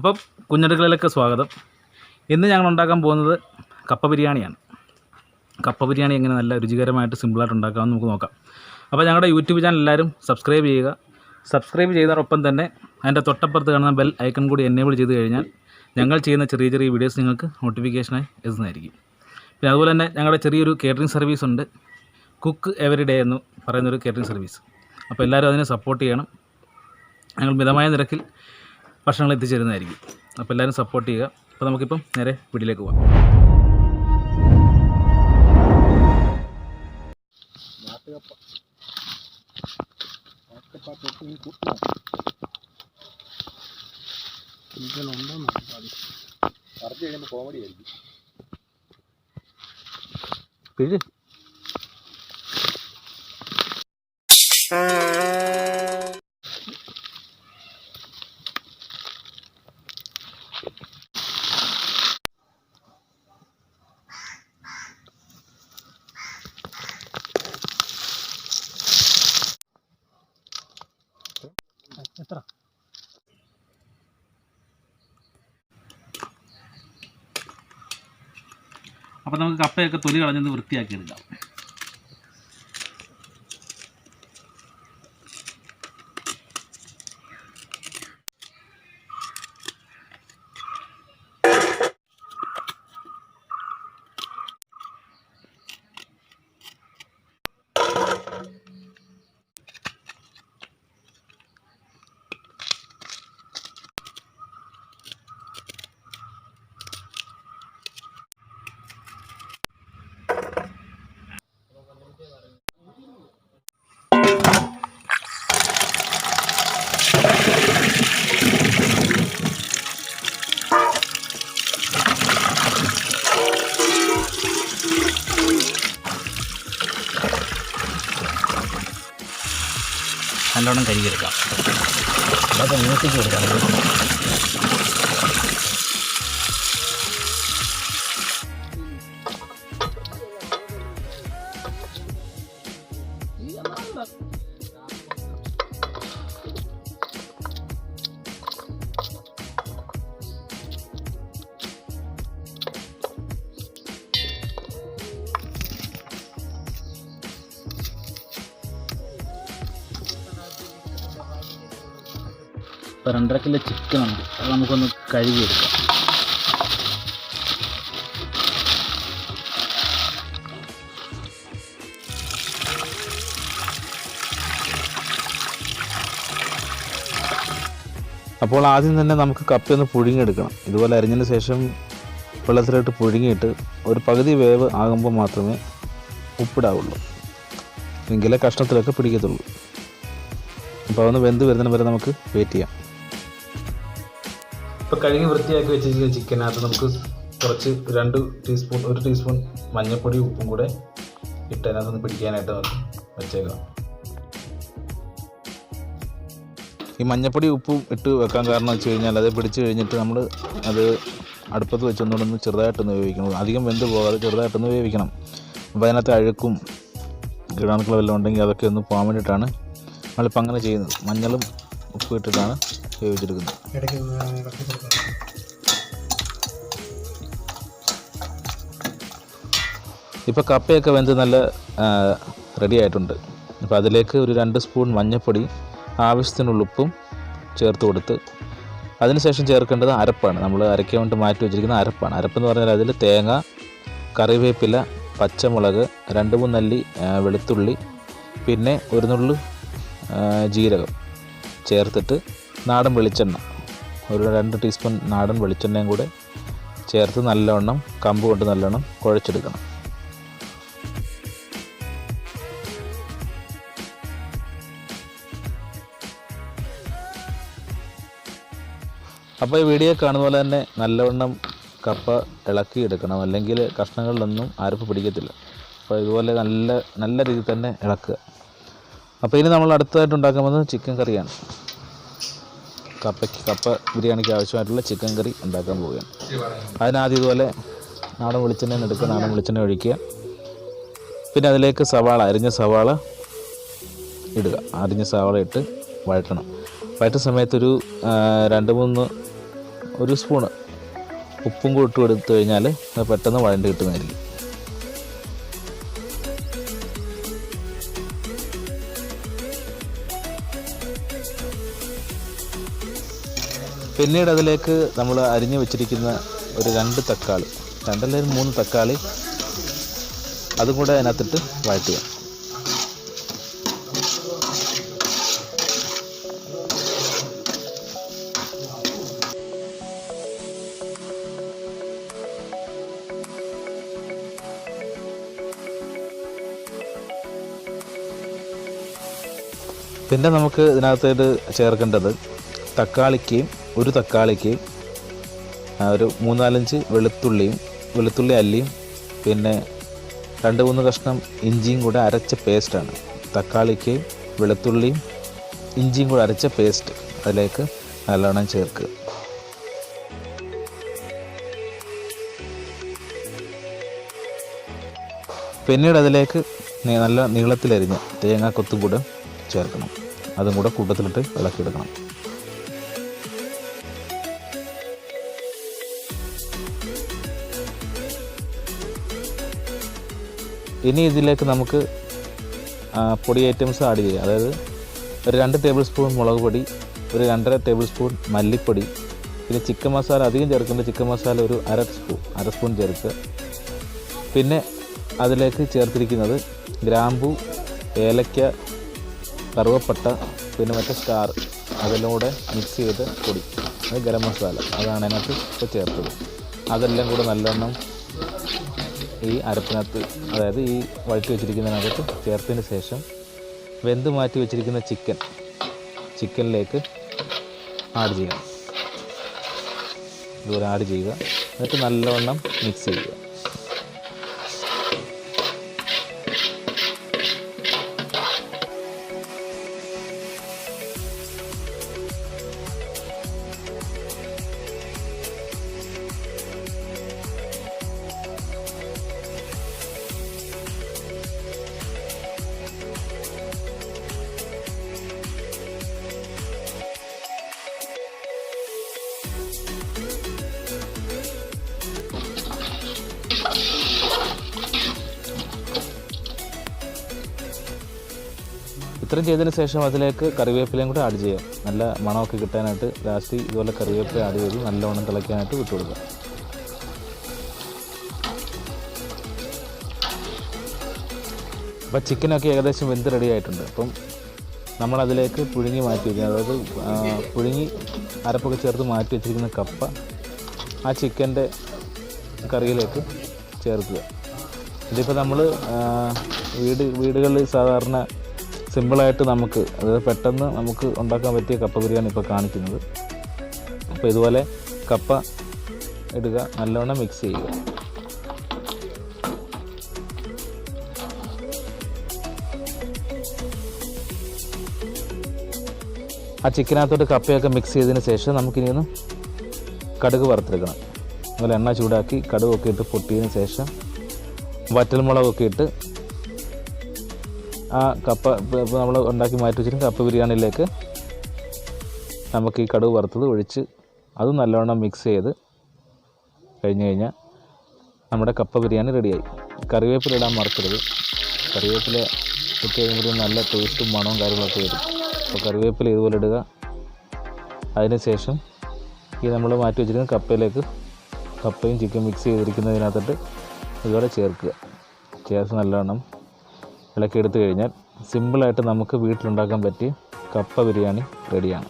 അപ്പം കുഞ്ഞടുക്കളയിലേക്ക് സ്വാഗതം. ഇന്ന് ഞങ്ങൾ ഉണ്ടാക്കാൻ പോകുന്നത് കപ്പ ബിരിയാണിയാണ്. കപ്പ ബിരിയാണി എങ്ങനെ നല്ല രുചികരമായിട്ട് സിമ്പിളായിട്ട് ഉണ്ടാക്കാമെന്ന് നമുക്ക് നോക്കാം. അപ്പോൾ ഞങ്ങളുടെ യൂട്യൂബ് ചാനൽ എല്ലാവരും സബ്സ്ക്രൈബ് ചെയ്യുക. സബ്സ്ക്രൈബ് ചെയ്തതോടൊപ്പം തന്നെ അതിൻ്റെ തൊട്ടപ്പുറത്ത് കാണുന്ന ബെൽ ഐക്കൺ കൂടി എനേബിൾ ചെയ്ത് കഴിഞ്ഞാൽ ഞങ്ങൾ ചെയ്യുന്ന ചെറിയ ചെറിയ വീഡിയോസ് നിങ്ങൾക്ക് നോട്ടിഫിക്കേഷനായി എത്തുന്നതായിരിക്കും. പിന്നെ അതുപോലെ തന്നെ ഞങ്ങളുടെ ചെറിയൊരു കേറ്ററിംഗ് സർവീസ് ഉണ്ട്, കുക്ക് എവറി ഡേ എന്ന് പറയുന്നൊരു കേറ്ററിംഗ് സർവീസ്. അപ്പോൾ എല്ലാവരും അതിനെ സപ്പോർട്ട് ചെയ്യണം. ഞങ്ങൾ മിതമായ നിരക്കിൽ ഭക്ഷണങ്ങൾ എത്തിച്ചേരുന്നതായിരിക്കും. അപ്പോൾ എല്ലാവരും സപ്പോർട്ട് ചെയ്യുക. അപ്പോൾ നമുക്കിപ്പം നേരെ വീട്ടിലേക്ക് പോകാം. കോമഡി ആയിരിക്കും. എത്ര അപ്പോൾ നമുക്ക് കപ്പയൊക്കെ തൊലി കളഞ്ഞൊന്ന് വൃത്തിയാക്കി എടുക്കാം. നല്ലോണം കഴുകിയെടുക്കാം. അതൊക്കെ മ്യൂസിക് കൊടുക്കാം. ഇപ്പോൾ 2.5 കിലോ ചിക്കനുണ്ട്, അത് നമുക്കൊന്ന് കഴുകിയെടുക്കാം. അപ്പോൾ ആദ്യം തന്നെ നമുക്ക് കപ്പയൊന്ന് പുഴുങ്ങിയെടുക്കണം. ഇതുപോലെ അരിഞ്ഞതിന് ശേഷം വെള്ളത്തിലിട്ട് പുഴുങ്ങിയിട്ട് ഒരു പകുതി വേവ് ആകുമ്പോൾ മാത്രമേ ഉപ്പിടാവുള്ളൂ, എങ്കിലേ കഷ്ണത്തിലൊക്കെ പിടിക്കത്തുള്ളൂ. അപ്പോൾ അതൊന്ന് വെന്ത് വരുന്നതിന് വരെ നമുക്ക് വെയിറ്റ് ചെയ്യാം. ഇപ്പോൾ കഴുകി വൃത്തിയാക്കി വെച്ചിരിക്കുന്ന ചിക്കനകത്ത് നമുക്ക് കുറച്ച് 1 ടീസ്പൂൺ മഞ്ഞൾപ്പൊടി ഉപ്പും കൂടെ ഇട്ട് അതിനകത്തൊന്ന് പിടിക്കാനായിട്ട് നമുക്ക് വെച്ചേക്കാം. ഈ മഞ്ഞൾപ്പൊടി ഉപ്പും ഇട്ട് വെക്കാൻ കാരണം വെച്ച് കഴിഞ്ഞാൽ അത് പിടിച്ച് കഴിഞ്ഞിട്ട് നമ്മൾ അത് അടുപ്പത്ത് വെച്ചൊന്നുകൊണ്ടൊന്ന് ചെറുതായിട്ടൊന്ന് വേവിക്കണം. അധികം വെന്ത് പോകാതെ ചെറുതായിട്ടൊന്ന് വേവിക്കണം. അപ്പോൾ അതിനകത്ത് അഴുക്കും കീടാണുക്കളും എല്ലാം ഉണ്ടെങ്കിൽ അതൊക്കെ ഒന്ന് പോകാൻ വേണ്ടിയിട്ടാണ് നമ്മളിപ്പോൾ അങ്ങനെ ചെയ്യുന്നത്. മഞ്ഞളും ഉപ്പും ഇട്ടിട്ടാണ് വേവിച്ചെടുക്കുന്നത്. ഇപ്പോൾ കപ്പയൊക്കെ വെന്ത് നല്ല റെഡി ആയിട്ടുണ്ട്. അപ്പോൾ അതിലേക്ക് ഒരു 2 സ്പൂൺ മഞ്ഞൾപ്പൊടി, ആവശ്യത്തിനുള്ള ഉപ്പും ചേർത്ത് കൊടുത്ത് അതിനുശേഷം ചേർക്കേണ്ടത് അരപ്പാണ്. നമ്മൾ അരയ്ക്കാൻ വേണ്ടി മാറ്റി വെച്ചിരിക്കുന്ന അരപ്പാണ്. അരപ്പെന്ന് പറഞ്ഞാൽ അതിൽ തേങ്ങ, കറിവേപ്പില, പച്ചമുളക്, 2-3 അല്ലി വെളുത്തുള്ളി, പിന്നെ ഒരു നുള്ളു ജീരകം ചേർത്തിട്ട് നാടൻ വെളിച്ചെണ്ണ, ഒരു 2 ടീസ്പൂൺ നാടൻ വെളിച്ചെണ്ണയും കൂടെ ചേർത്ത് നല്ലവണ്ണം കമ്പ് കൊണ്ട് നല്ലവണ്ണം കുഴച്ചെടുക്കണം. അപ്പോൾ ഈ വീഡിയോ കാണുന്ന പോലെ തന്നെ നല്ലവണ്ണം കപ്പ ഇളക്കിയെടുക്കണം, അല്ലെങ്കിൽ കഷ്ണങ്ങളിലൊന്നും അരപ്പ് പിടിക്കത്തില്ല. അപ്പോൾ ഇതുപോലെ നല്ല രീതിയിൽ തന്നെ ഇളക്കുക. അപ്പോൾ ഇനി നമ്മൾ അടുത്തതായിട്ട് ഉണ്ടാക്കാൻ പോകുന്നത് ചിക്കൻ കറിയാണ്. കപ്പ ബിരിയാണിക്ക് ആവശ്യമായിട്ടുള്ള ചിക്കൻ കറി ഉണ്ടാക്കാൻ പോവുകയാണ്. അതിനാദ്യം ഇതുപോലെ നാടൻ വെളിച്ചെണ്ണ എടുക്കുക, നാടൻ വെളിച്ചെണ്ണ ഒഴിക്കുക. പിന്നെ അതിലേക്ക് അരിഞ്ഞ സവാള ഇടുക. അരിഞ്ഞ സവാള ഇട്ട് വഴറ്റണം. വഴറ്റുന്ന സമയത്തൊരു 2-3 1 സ്പൂണ് ഉപ്പും കൂടി ഇട്ട് കൊടുത്തു കഴിഞ്ഞാൽ അത് പെട്ടെന്ന് വഴണ്ട് കിട്ടുന്നതായിരിക്കും. പിന്നീട് അതിലേക്ക് നമ്മൾ അരിഞ്ഞു വെച്ചിരിക്കുന്ന ഒരു 2 തക്കാളി, 2 അല്ലെങ്കിൽ 3 തക്കാളി അതും കൂടെ അതിനകത്തിട്ട് വഴറ്റുക. പിന്നെ നമുക്ക് ഇതിനകത്തേക്ക് ചേർക്കേണ്ടത് ഒരു തക്കാളിക്ക് ഒരു 3-4 വെളുത്തുള്ളി അല്ലിയും പിന്നെ 2-3 കഷ്ണം ഇഞ്ചിയും കൂടെ അരച്ച പേസ്റ്റാണ്. തക്കാളിക്ക് വെളുത്തുള്ളിയും ഇഞ്ചിയും കൂടെ അരച്ച പേസ്റ്റ് അതിലേക്ക് നല്ലോണം ചേർക്കുക. പിന്നീട് അതിലേക്ക് നല്ല നീളത്തിലരിഞ്ഞ തേങ്ങാക്കൊത്തും കൂടെ ചേർക്കണം. അതും കൂടെ കൂട്ടത്തിലിട്ട് ഇളക്കിയെടുക്കണം. ഇനി ഇതിലേക്ക് നമുക്ക് പൊടി ഐറ്റംസ് ആഡ് ചെയ്യാം. അതായത് ഒരു 2 ടേബിൾ സ്പൂൺ മുളക് പൊടി, ഒരു 2.5 ടേബിൾ സ്പൂൺ മല്ലിപ്പൊടി, പിന്നെ ചിക്കൻ മസാല അധികം ചേർക്കേണ്ട, ചിക്കൻ മസാല ഒരു അര സ്പൂൺ ചേർക്കുക. പിന്നെ അതിലേക്ക് ചേർത്തിരിക്കുന്നത് ഗ്രാമ്പൂ, ഏലക്ക, കറുവപ്പട്ട, പിന്നെ മറ്റേ സ്റ്റാർ, അതെല്ലാം കൂടെ മിക്സ് ചെയ്ത പൊടി, അത് ഗരം മസാല, അതാണ് അതിനകത്ത് ഇപ്പോൾ ചേർത്തത്. അതെല്ലാം കൂടെ നല്ലോണം ഈ അരപ്പിനകത്ത്, അതായത് ഈ വഴറ്റി വെച്ചിരിക്കുന്നതിനകത്ത് ചേർത്തതിന് ശേഷം വെന്ത് മാറ്റി വെച്ചിരിക്കുന്ന ചിക്കനിലേക്ക് ആഡ് ചെയ്യണം. ഇതുപോലെ ആഡ് ചെയ്യുക. എന്നിട്ട് നല്ലവണ്ണം മിക്സ് ചെയ്യുക. ഇത്രയും ചെയ്തതിന് ശേഷം അതിലേക്ക് കറിവേപ്പിലയും കൂടെ ആഡ് ചെയ്യാം. നല്ല മണമൊക്കെ കിട്ടാനായിട്ട് ലാസ്റ്റ് ഇതുപോലെ കറിവേപ്പില ആഡ് ചെയ്ത് നല്ലവണ്ണം തിളയ്ക്കാനായിട്ട് വിട്ടു കൊടുക്കുക. അപ്പോൾ ചിക്കനൊക്കെ ഏകദേശം വെന്ത് റെഡി ആയിട്ടുണ്ട്. അപ്പം നമ്മളതിലേക്ക് പുഴുങ്ങി മാറ്റി വയ്ക്കുക, അതായത് പുഴുങ്ങി അരപ്പൊക്കെ ചേർത്ത് മാറ്റി വെച്ചിരിക്കുന്ന കപ്പ ആ ചിക്കൻ്റെ കറിയിലേക്ക് ചേർക്കുക. ഇതിപ്പോൾ നമ്മൾ വീടുകളിൽ സാധാരണ സിമ്പിളായിട്ട് നമുക്ക്, അതായത് പെട്ടെന്ന് നമുക്ക് ഉണ്ടാക്കാൻ പറ്റിയ കപ്പ ബിരിയാണി ഇപ്പോൾ കാണിക്കുന്നത്. അപ്പോൾ ഇതുപോലെ കപ്പ ഇടുക, നല്ലവണ്ണം മിക്സ് ചെയ്യുക. ആ ചിക്കനകത്തോട്ട് കപ്പയൊക്കെ മിക്സ് ചെയ്തതിന് ശേഷം നമുക്കിനിയൊന്ന് കടുക് വറുത്തെടുക്കണം. അതുപോലെ എണ്ണ ചൂടാക്കി കടുകൊക്കെ ഇട്ട് പൊട്ടിയതിന് ശേഷം വറ്റൽമുളകൊക്കെ ഇട്ട് ആ കപ്പ നമ്മൾ ഉണ്ടാക്കി മാറ്റി വെച്ചിട്ട് കപ്പ ബിരിയാണിയിലേക്ക് നമുക്ക് ഈ കടുക് വറുത്തത് ഒഴിച്ച് അതും നല്ലവണ്ണം മിക്സ് ചെയ്ത് കഴിഞ്ഞ് കഴിഞ്ഞാൽ നമ്മുടെ കപ്പ ബിരിയാണി റെഡിയായി. കറിവേപ്പില ഇടാൻ മറക്കരുത്. കറിവേപ്പില ഇട്ട് കഴിയുമ്പോൾ നല്ല ടേസ്റ്റും മണവും കാര്യങ്ങളൊക്കെ വരും. അപ്പോൾ കറിവേപ്പില ഇതുപോലെ ഇടുക. അതിന് ശേഷം ഈ നമ്മൾ മാറ്റി വെച്ചിരിക്കുന്ന കപ്പയിലേക്ക് കപ്പയും ചിക്കൻ മിക്സ് ചെയ്തിരിക്കുന്നതിനകത്തിട്ട് ഇതുപോലെ ചേർക്കുക. ചേർത്ത് നല്ലവണ്ണം ഇളക്കി എടുത്തു കഴിഞ്ഞാൽ സിമ്പിളായിട്ട് നമുക്ക് വീട്ടിലുണ്ടാക്കാൻ പറ്റിയ കപ്പ ബിരിയാണി റെഡിയാണ്.